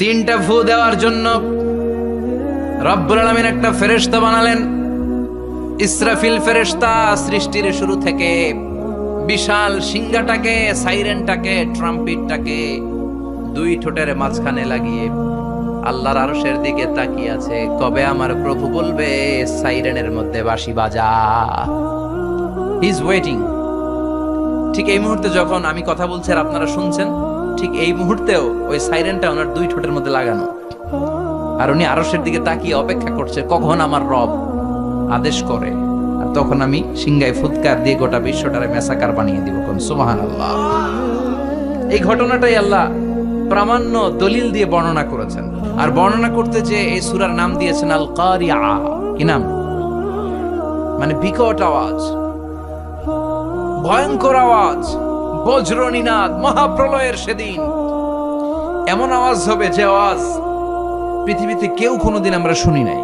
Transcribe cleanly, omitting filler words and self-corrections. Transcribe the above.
তিনটা ফু দেওয়ার জন্য রব্বুল আলামিন একটা ফেরেশতা বানালেন। ইসরাফিল ফেরেশতা সৃষ্টির শুরু থেকে বিশাল সিংহাটাকে, সাইরেনটাকে, ট্রাম্পিটটাকে দুই ঠোঁটের মাঝখানে লাগিয়ে আল্লাহর আরশের দিকে তাকিয়ে আছে, কবে আমার প্রভু বলবে সাইরেনের মধ্যে বাঁশি বাজা। He is waiting. ঠিক এই মুহূর্তে যখন আমি কথা বলছি আর আপনারা শুনছেন, ঠিক এই মুহূর্তেও ওই সাইরেনটা ওনার দুই ঠোঁটের মধ্যে লাগানো, আর উনি আরশের দিকে তাকিয়ে অপেক্ষা করছে কখন আমার রব আদেশ করে, আর তখন আমি সিংহায় ফুৎকার দিয়ে গোটা বিশ্বটারে মেসাকার বানিয়ে দিব। কোন সুবহানাল্লাহ। এই ঘটনাটাই আল্লাহ প্রামাণ্য দলিল দিয়ে বর্ণনা করেছেন, আর বর্ণনা করতে যে এই সূরার নাম দিয়েছেন আল কারিআ। কি নাম? মানে বিকট আওয়াজ, ভয়ঙ্কর আওয়াজ, বজ্রনিনাদ, মহাপ্রলয়ের সেদিন এমন আওয়াজ হবে যে আওয়াজ পৃথিবীতে কেউ কোনোদিন আমরা শুনি নাই।